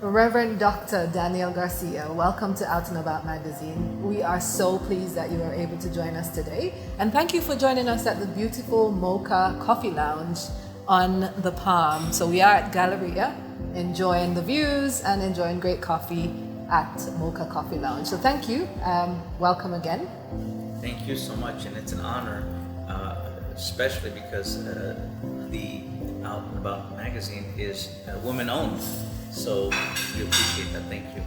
Rev Dr Daniel Garcia, welcome to Out and About Magazine. We are so pleased that you are able to join us today. And thank you for joining us at the beautiful Mocha Coffee Lounge on the Palm. So we are at Galleria, enjoying the views and enjoying great coffee at Mocha Coffee Lounge. So thank you. Welcome again. Thank you so much, and it's an honor, especially because the Out and About magazine is women-owned. So we appreciate that. Thank you.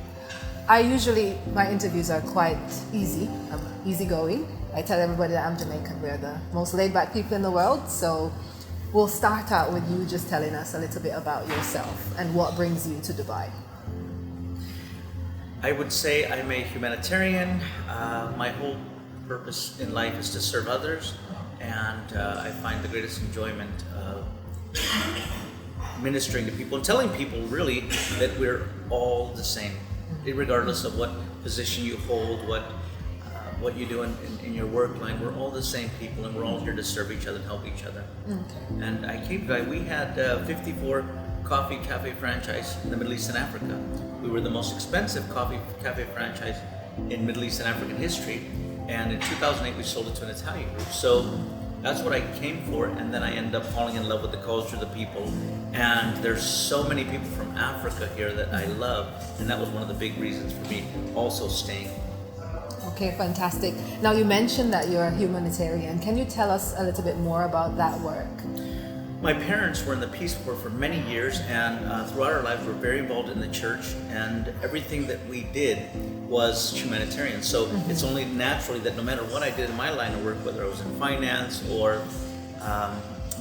My interviews are quite easygoing. I tell everybody that I'm Jamaican. We're the most laid-back people in the world. So we'll start out with you just telling us a little bit about yourself and what brings you to Dubai. I would say I'm a humanitarian. My whole purpose in life is to serve others, and I find the greatest enjoyment ministering to people and telling people really that we're all the same, regardless of what position you hold, what you do in your work line. We're all the same people, and we're all here to serve each other and help each other. Okay. And I came by, we had 54 coffee cafe franchise in the Middle East and Africa. We were the most expensive coffee cafe franchise in Middle East and African history, and in 2008 we sold it to an Italian group. So that's what I came for, and then I ended up falling in love with the culture, the people, and there's so many people from Africa here that I love, and that was one of the big reasons for me also staying. Okay, fantastic. Now you mentioned that you're a humanitarian. Can you tell us a little bit more about that work? My parents were in the Peace Corps for many years, and throughout our lives we're very involved in the church, and everything that we did was humanitarian. So it's only naturally that no matter what I did in my line of work, whether I was in finance or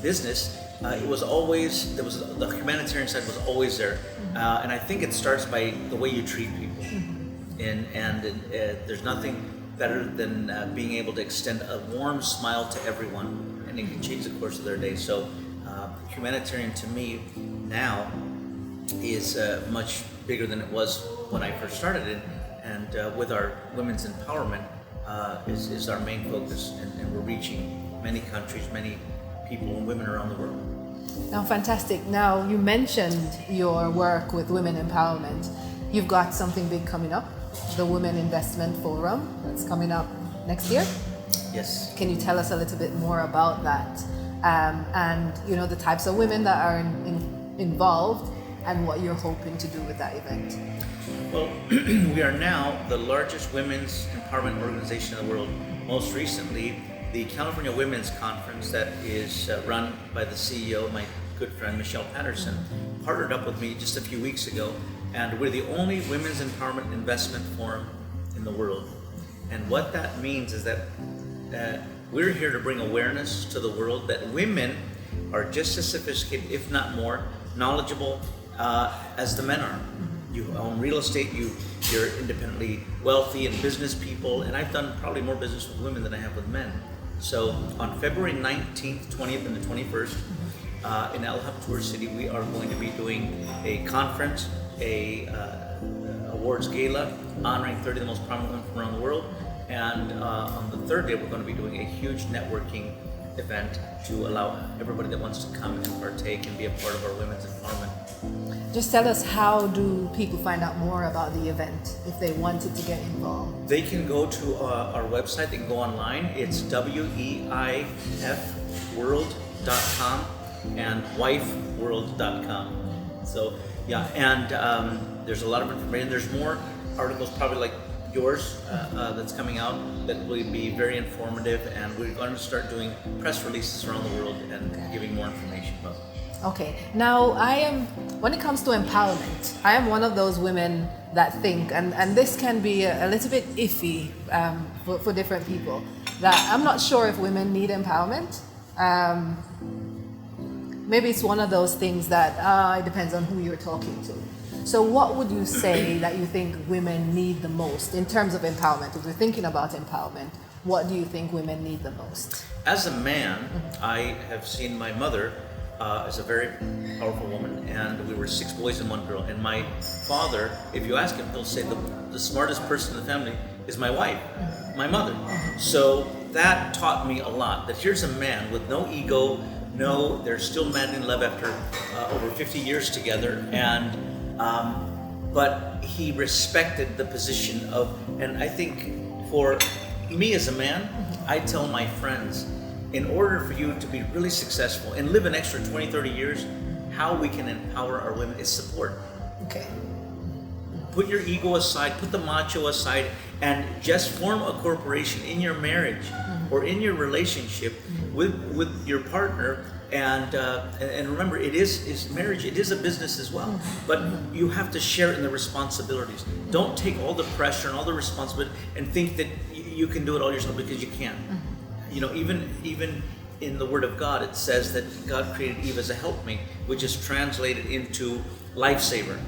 business, it was always, the humanitarian side was always there. And I think it starts by the way you treat people. And there's nothing better than being able to extend a warm smile to everyone, and it can change the course of their day. So humanitarian to me now is much bigger than it was when I first started it, and with our women's empowerment is our main focus, and we're reaching many countries, many people and women around the world. Now, fantastic. Now, you mentioned your work with women empowerment. You've got something big coming up, the Women Investment Forum, that's coming up next year. Yes. Can you tell us a little bit more about that? And the types of women that are involved and what you're hoping to do with that event. Well, we are now the largest women's empowerment organization in the world. Most recently, the California Women's Conference that is run by the CEO, my good friend Michelle Patterson, partnered up with me just a few weeks ago, and we're the only women's empowerment investment forum in the world. And what that means is that we're here to bring awareness to the world that women are just as sophisticated, if not more, knowledgeable as the men are. You own real estate, you're independently wealthy and business people, and I've done probably more business with women than I have with men. So on February 19th, 20th, and the 21st in El Habtoor City, we are going to be doing a conference, a awards gala honoring 30 of the most prominent women from around the world. And on the third day, we're going to be doing a huge networking event to allow everybody that wants to come and partake and be a part of our women's empowerment. Just tell us, how do people find out more about the event if they wanted to get involved? They can go to our website, they can go online. It's weifworld.com and wifeworld.com. So yeah, and there's a lot of information. There's more articles probably like yours that's coming out that will be very informative, and we're going to start doing press releases around the world and giving more information about it. Okay, now when it comes to empowerment, I am one of those women that think, and this can be a little bit iffy for different people, that I'm not sure if women need empowerment. Maybe it's one of those things that it depends on who you're talking to. So what would you say that you think women need the most in terms of empowerment? If we're thinking about empowerment, what do you think women need the most? As a man, I have seen my mother as a very powerful woman, and we were 6 boys and 1 girl. And my father, if you ask him, he'll say the smartest person in the family is my wife, my mother. So that taught me a lot, that here's a man with no ego, they're still madly in love after over 50 years together, and but he respected the position of, and I think for me as a man, I tell my friends, in order for you to be really successful and live an extra 20, 30 years, how we can empower our women is support. Okay. Put your ego aside, put the macho aside, and just form a corporation in your marriage or in your relationship with your partner. And remember, it is marriage. It is a business as well, but you have to share in the responsibilities. Don't take all the pressure and all the responsibility and think that you can do it all yourself, because you can't. You know, even in the Word of God, it says that God created Eve as a helpmate, which is translated into lifesaver.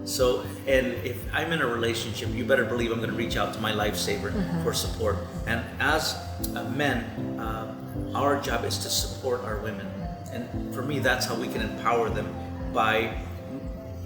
So, and if I'm in a relationship, you better believe I'm going to reach out to my lifesaver for support. And as men, our job is to support our women. And for me, that's how we can empower them, by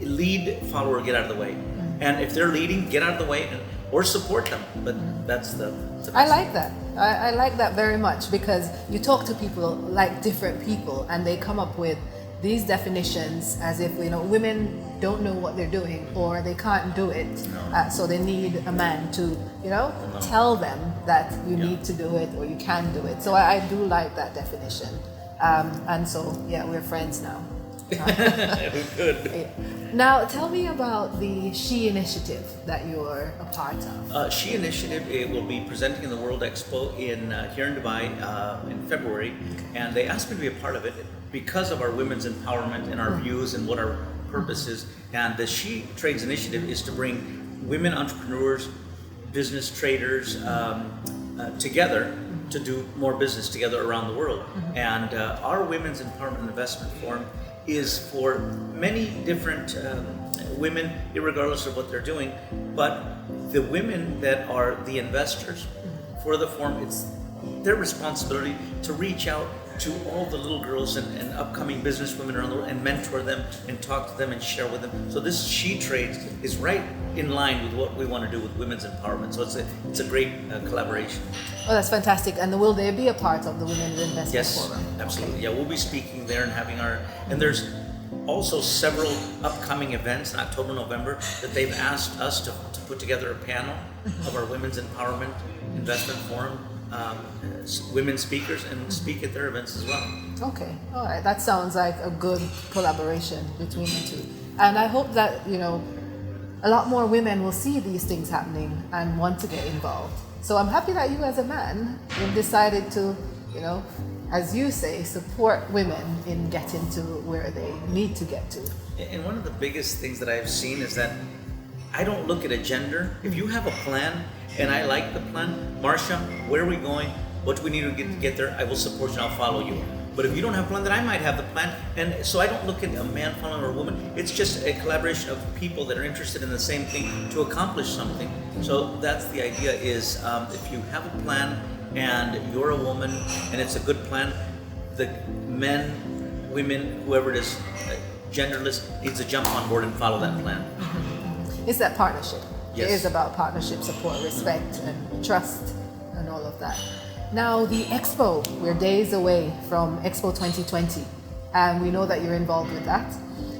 lead, follower, get out of the way. And if they're leading, get out of the way, or support them. But that's the I like that. I like that very much, because you talk to people like different people, and they come up with these definitions as if, you know, women don't know what they're doing, or they can't do it. So they need a man to, you know, tell them that you need to do it or you can do it. So I do like that definition. And so, yeah, we're friends now. Good. Now, tell me about the She Initiative that you're a part of. She Initiative, it will be presenting in the World Expo here in Dubai in February, and they asked me to be a part of it because of our women's empowerment and our views and what our purpose is. And the She Trades Initiative is to bring women entrepreneurs, business traders together to do more business together around the world. And our Women's Empowerment Investment Forum is for many different women, irregardless of what they're doing. But the women that are the investors for the forum, it's their responsibility to reach out to all the little girls and upcoming business women around the world and mentor them and talk to them and share with them. So this She Trades is right in line with what we want to do with women's empowerment. So it's a great collaboration. Oh, that's fantastic. And will they be a part of the Women's Investment Forum? Yes, absolutely. Yeah, we'll be speaking there and having and there's also several upcoming events in October, November that they've asked us to put together a panel of our Women's Empowerment Investment Forum women speakers, and speak at their events as well. Okay, all right. That sounds like a good collaboration between the two. And I hope that, you know, a lot more women will see these things happening and want to get involved. So I'm happy that you as a man have decided to, you know, as you say, support women in getting to where they need to get to. And one of the biggest things that I've seen is that I don't look at a gender. If you have a plan and I like the plan, Marcia, where are we going? What do we need to get there? I will support you and I'll follow you. But if you don't have a plan, then I might have the plan. And so I don't look at a man following or a woman. It's just a collaboration of people that are interested in the same thing to accomplish something. So that's the idea is if you have a plan and you're a woman and it's a good plan, the men, women, whoever it is, genderless, needs to jump on board and follow that plan. It's that partnership. Yes. It is about partnership, support, respect, and trust, and all of that. Now, the Expo, we're days away from Expo 2020, and we know that you're involved with that.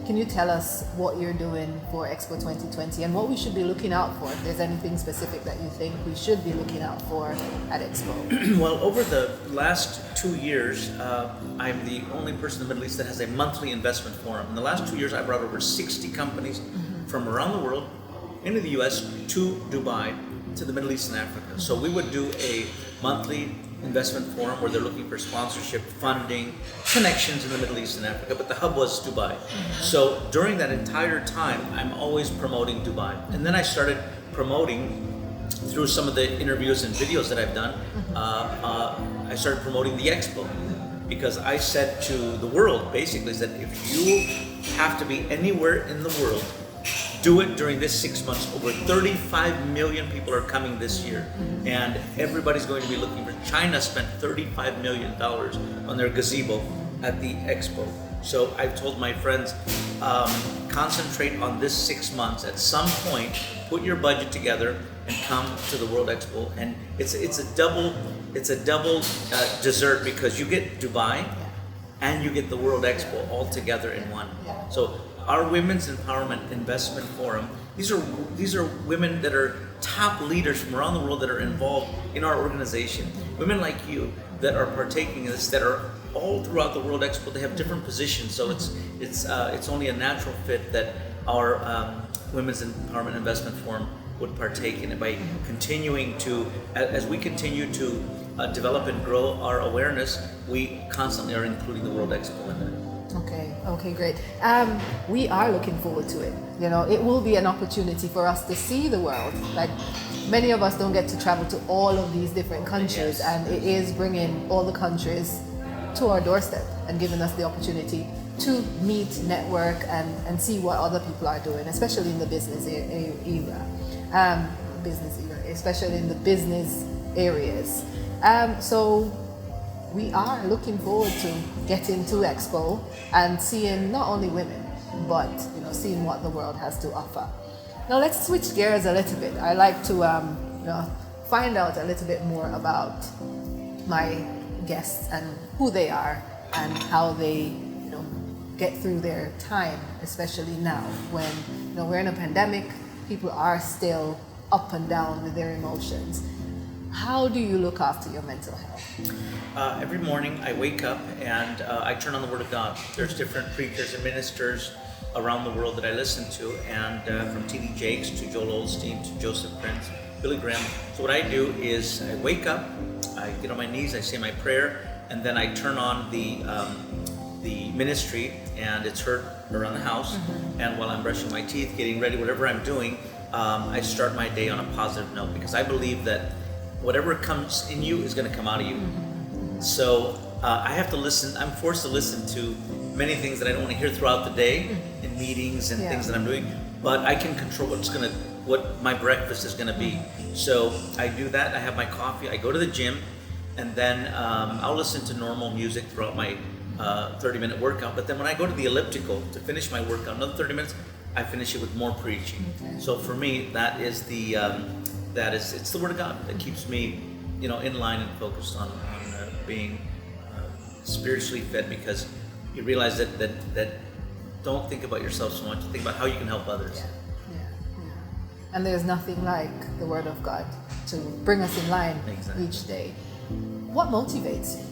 Can you tell us what you're doing for Expo 2020 and what we should be looking out for? If there's anything specific that you think we should be looking out for at Expo? Well, over the last 2 years, I'm the only person in the Middle East that has a monthly investment forum. In the last 2 years, I brought over 60 companies from around the world into the US to Dubai, to the Middle East and Africa. So we would do a monthly investment forum where they're looking for sponsorship, funding, connections in the Middle East and Africa, but the hub was Dubai. So during that entire time, I'm always promoting Dubai. And then I started promoting through some of the interviews and videos that I've done. I started promoting the Expo because I said to the world, basically, that if you have to be anywhere in the world, do it during this 6 months. Over 35 million people are coming this year, and everybody's going to be looking for. China spent $35 million on their gazebo at the Expo. So I've told my friends, concentrate on this 6 months. At some point, put your budget together and come to the World Expo. And it's a double dessert because you get Dubai and you get the World Expo all together in one. So our Women's Empowerment Investment Forum, these are women that are top leaders from around the world that are involved in our organization. Women like you that are partaking in this, that are all throughout the World Expo. They have different positions, so it's only a natural fit that our Women's Empowerment Investment Forum would partake in it by continuing to, as we continue to develop and grow our awareness, we constantly are including the World Expo in that. Okay, great. We are looking forward to it. You know, it will be an opportunity for us to see the world. Like, many of us don't get to travel to all of these different countries, and it is bringing all the countries to our doorstep and giving us the opportunity to meet, network, and see what other people are doing, especially in the business era. Especially in the business areas. So we are looking forward to getting to Expo and seeing not only women, but seeing what the world has to offer. Now let's switch gears a little bit. I like to find out a little bit more about my guests and who they are and how they get through their time, especially now when we're in a pandemic. People are still up and down with their emotions. How do you look after your mental health? Every morning I wake up and I turn on the Word of God. There's different preachers and ministers around the world that I listen to, and from T.D. Jakes to Joel Osteen to Joseph Prince, Billy Graham. So what I do is I wake up, I get on my knees, I say my prayer, and then I turn on the ministry, and it's heard around the house. And while I'm brushing my teeth, getting ready, whatever I'm doing, I start my day on a positive note, because I believe that whatever comes in you is going to come out of you. So I have to listen. I'm forced to listen to many things that I don't want to hear throughout the day in meetings and things that I'm doing, but I can control what my breakfast is going to be. So I do that. I have my coffee. I go to the gym, and then I'll listen to normal music throughout my 30-minute workout. But then when I go to the elliptical to finish my workout, another 30 minutes, I finish it with more preaching. So for me, that is it's the Word of God that keeps me, in line and focused on being spiritually fed, because you realize that don't think about yourself so much. Think about how you can help others. Yeah. And there's nothing like the Word of God to bring us in line each day. What motivates you?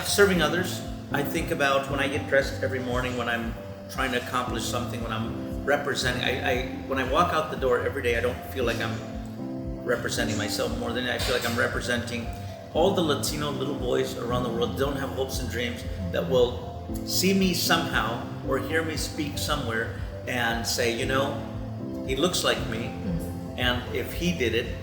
Serving others. I think about when I get dressed every morning, when I'm trying to accomplish something, when I'm representing. When I walk out the door every day, I don't feel like I'm representing myself more than I feel like I'm representing all the Latino little boys around the world that don't have hopes and dreams, that will see me somehow or hear me speak somewhere and say, he looks like me, and if he did it,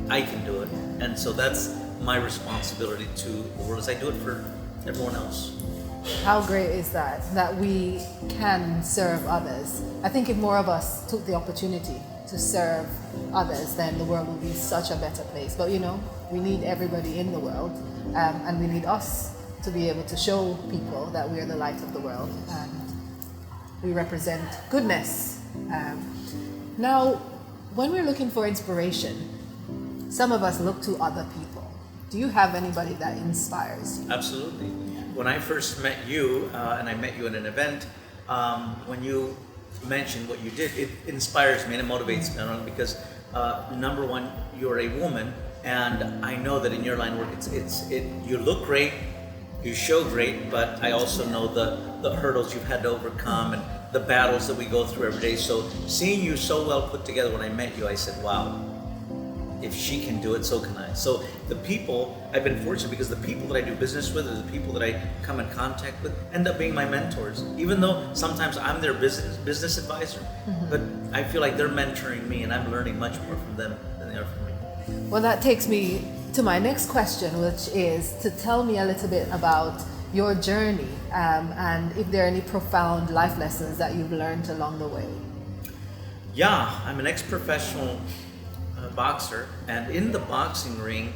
I can do it. And so that's my responsibility to the world, as I do it for everyone else. How great is that we can serve others? I think if more of us took the opportunity to serve others, then the world would be such a better place. But we need everybody in the world, and we need us to be able to show people that we're the light of the world and we represent goodness. Now, when we're looking for inspiration, some of us look to other people. Do you have anybody that inspires you? Absolutely. When I first met you, and I met you at an event, when you mentioned what you did, it inspires me and it motivates me, because number one, you're a woman, and I know that in your line of work, you look great, you show great, but I also know the hurdles you've had to overcome and the battles that we go through every day. So seeing you so well put together, when I met you, I said, wow, if she can do it, so can I. So the people, I've been fortunate, because the people that I do business with, or the people that I come in contact with, end up being my mentors. Even though sometimes I'm their business advisor, but I feel like they're mentoring me, and I'm learning much more from them than they are from me. Well, that takes me to my next question, which is to tell me a little bit about your journey, and if there are any profound life lessons that you've learned along the way. Yeah, I'm an ex-professional boxer, and in the boxing ring,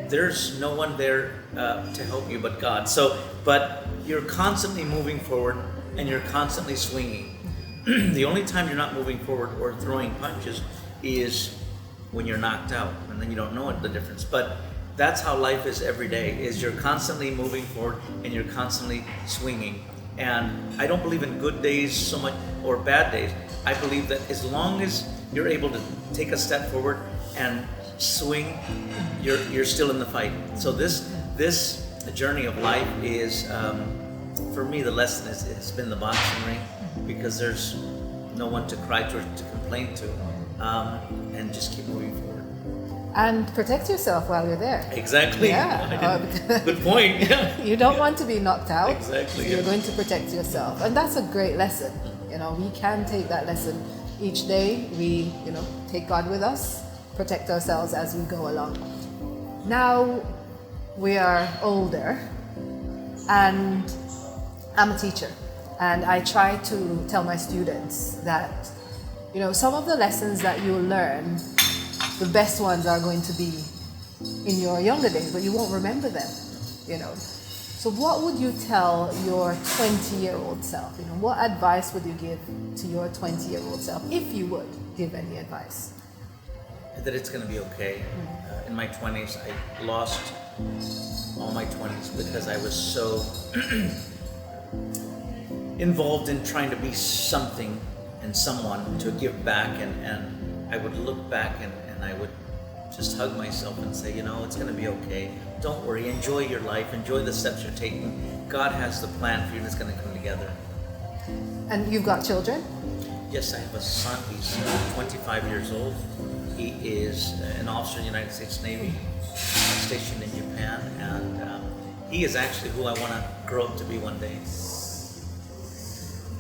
there's no one there to help you but God. But you're constantly moving forward, and you're constantly swinging. The only time you're not moving forward or throwing punches is when you're knocked out, and then you don't know the difference. But that's how life is every day, is you're constantly moving forward and you're constantly swinging. And I don't believe in good days so much or bad days. I believe that as long as you're able to take a step forward and swing, you're still in the fight. So this journey of life is, for me, the lesson has been the boxing ring, because there's no one to cry to or to complain to, and just keep moving forward. And protect yourself while you're there. Exactly. Yeah. Good point. You don't want to be knocked out. Exactly. So you're going to protect yourself. And that's a great lesson. We can take that lesson each day. We, take God with us, protect ourselves as we go along. Now we are older, and I'm a teacher. And I try to tell my students that, some of the lessons that you learn, the best ones are going to be in your younger days, but you won't remember them, So what would you tell your 20-year-old self? What advice would you give to your 20-year-old self, if you would give any advice? That it's going to be okay. In my 20s, I lost all my 20s because I was so involved in trying to be something and someone to give back, and I would look back and I would just hug myself and say, it's going to be okay. Don't worry. Enjoy your life. Enjoy the steps you're taking. God has the plan for you, and it's going to come together. And you've got children? Yes, I have a son. He's 25 years old. He is an officer in the United States Navy, stationed in Japan, and he is actually who I want to grow up to be one day.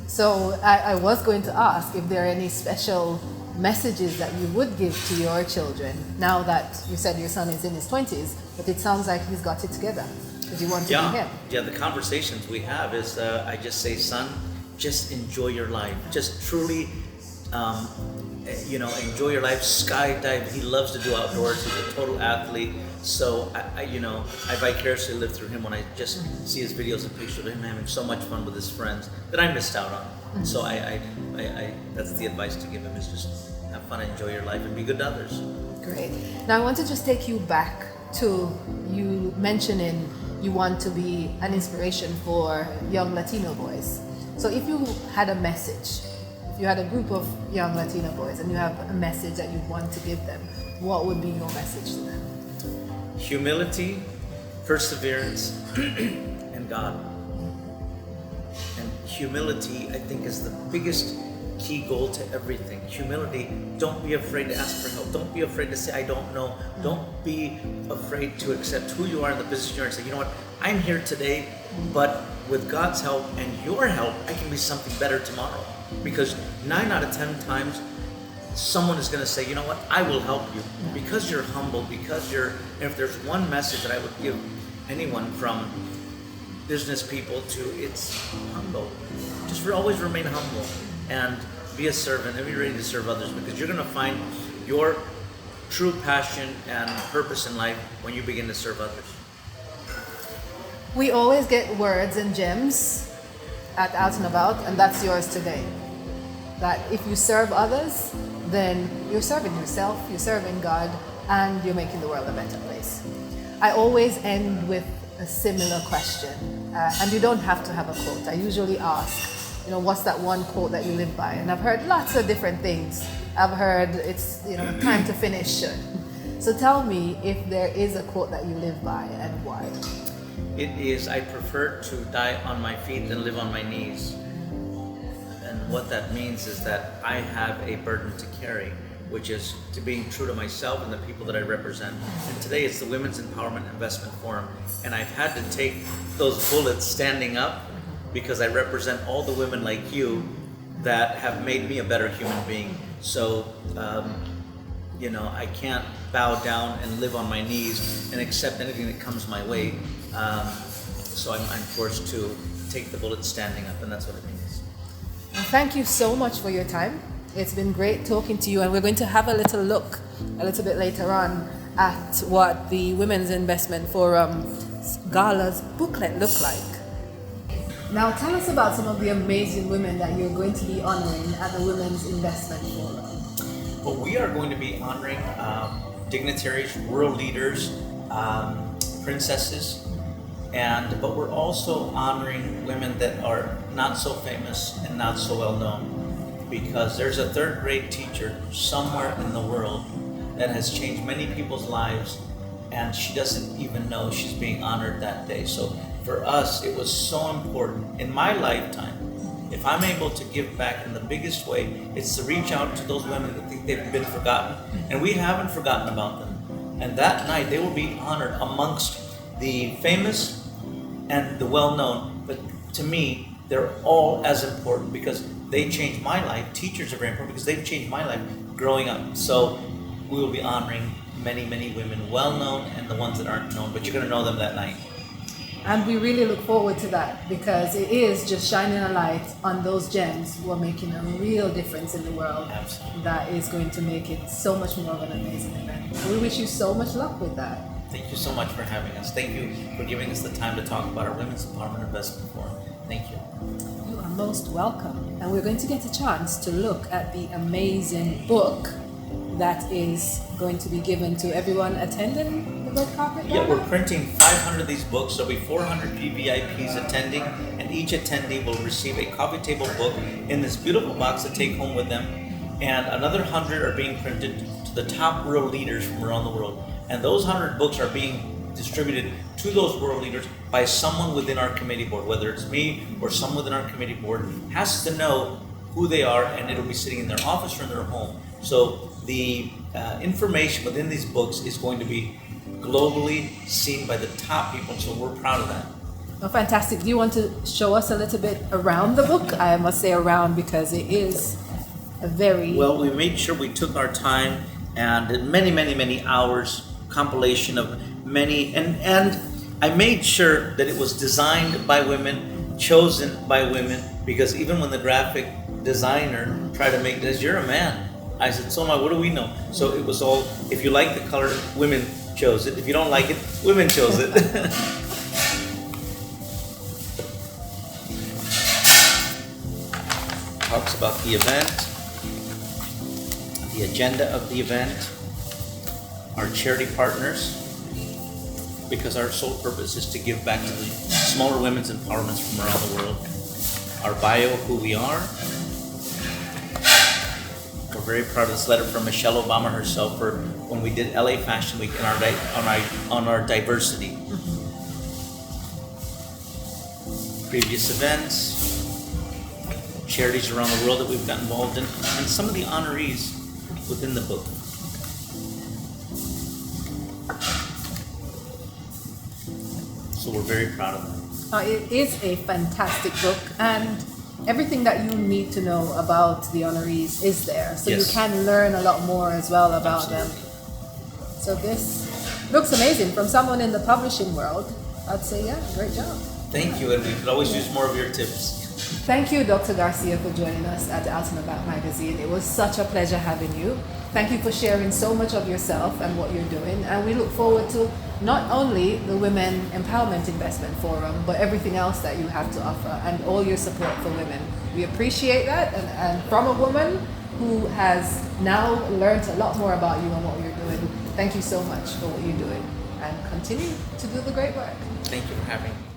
So I was going to ask if there are any special messages that you would give to your children now that you said your son is in his 20s, but it sounds like he's got it together because you want to be him. Yeah, the conversations we have is I just say, son, just enjoy your life. Just truly, enjoy your life. Skydive. He loves to do outdoors. He's a total athlete. So I vicariously live through him when I just see his videos and pictures of him having so much fun with his friends that I missed out on. Mm-hmm. So I that's the advice to give him, is just have fun, enjoy your life, and be good to others. Great. Now I want to just take you back to you mentioning you want to be an inspiration for young Latino boys. So if you had a message, if you had a group of young Latino boys and you have a message that you want to give them, what would be your message to them? Humility, perseverance, and God. And humility, I think, is the biggest key goal to everything. Humility. Don't be afraid to ask for help. Don't be afraid to say, I don't know. Don't be afraid to accept who you are in the position you are and say, you know what, I'm here today, but with God's help and your help, I can be something better tomorrow. Because 9 out of 10 times, someone is going to say, you know what, I will help you. Because you're humble, because and if there's one message that I would give anyone, from business people to, it's humble. Just always remain humble and be a servant and be ready to serve others, because you're going to find your true passion and purpose in life when you begin to serve others. We always get words and gems at Out and About, and that's yours today. That if you serve others, then you're serving yourself, you're serving God, and you're making the world a better place. I always end with a similar question, and you don't have to have a quote. I usually ask, what's that one quote that you live by? And I've heard lots of different things. I've heard it's, time to finish. So tell me if there is a quote that you live by and why. It is, I prefer to die on my feet than live on my knees. And what that means is that I have a burden to carry, which is to being true to myself and the people that I represent. And today it's the Women's Empowerment Investment Forum. And I've had to take those bullets standing up because I represent all the women like you that have made me a better human being. So, I can't bow down and live on my knees and accept anything that comes my way. So I'm forced to take the bullet standing up, and that's what it means. Well, thank you so much for your time. It's been great talking to you, and we're going to have a little look a little bit later on at what the Women's Investment Forum Gala's booklet look like. Now tell us about some of the amazing women that you're going to be honoring at the Women's Investment Forum. Well, we are going to be honoring dignitaries, world leaders, princesses, but we're also honoring women that are not so famous and not so well known, because there's a third grade teacher somewhere in the world that has changed many people's lives, and she doesn't even know she's being honored that day. So for us, it was so important in my lifetime. If I'm able to give back in the biggest way, it's to reach out to those women that think they've been forgotten, and we haven't forgotten about them. And that night, they will be honored amongst the famous and the well-known. But to me, they're all as important because they changed my life. Teachers are very important because they've changed my life growing up. So we will be honoring many, many women, well-known and the ones that aren't known, but you're going to know them that night. And we really look forward to that because it is just shining a light on those gems who are making a real difference in the world. Absolutely. That is going to make it so much more of an amazing event. We wish you so much luck with that. Thank you so much for having us. Thank you for giving us the time to talk about our Women's Empowerment Investment Forum. Thank you. You are most welcome. And we're going to get a chance to look at the amazing book that is going to be given to everyone attending the red carpet. Yeah, we're printing 500 of these books. There'll be 400 VVIPs attending, and each attendee will receive a coffee table book in this beautiful box to take home with them. And another 100 are being printed to the top world leaders from around the world. And those 100 books are being distributed to those world leaders by someone within our committee board, whether it's me or someone within our committee board has to know who they are, and it'll be sitting in their office or in their home. So the information within these books is going to be globally seen by the top people, so we're proud of that. Oh, fantastic. Do you want to show us a little bit around the book? I must say around because it is a very... Well, we made sure we took our time and did many hours compilation of many, and I made sure that it was designed by women, chosen by women, because even when the graphic designer tried to make this, you're a man. I said, so what do we know? So it was all, if you like the color, women chose it. If you don't like it, women chose it. Talks about the event, the agenda of the event, our charity partners, because our sole purpose is to give back to the smaller women's empowerments from around the world. Our bio, who we are. We're very proud of this letter from Michelle Obama herself for when we did LA Fashion Week and on our diversity. Previous events, charities around the world that we've got involved in, and some of the honorees within the book. So we're very proud of that. It is a fantastic book, and everything that you need to know about the honorees is there. So Yes. you can learn a lot more as well about Absolutely. them. So this looks amazing. From someone in the publishing world, I'd say, yeah, great job. Thank you, and we could always use more of your tips. Thank you, Dr. Garcia, for joining us at Out and About magazine. It was such a pleasure having you. Thank you for sharing so much of yourself and what you're doing. And we look forward to not only the Women Empowerment Investment Forum, but everything else that you have to offer and all your support for women. We appreciate that. And from a woman who has now learned a lot more about you and what you're doing, thank you so much for what you're doing. And continue to do the great work. Thank you for having me.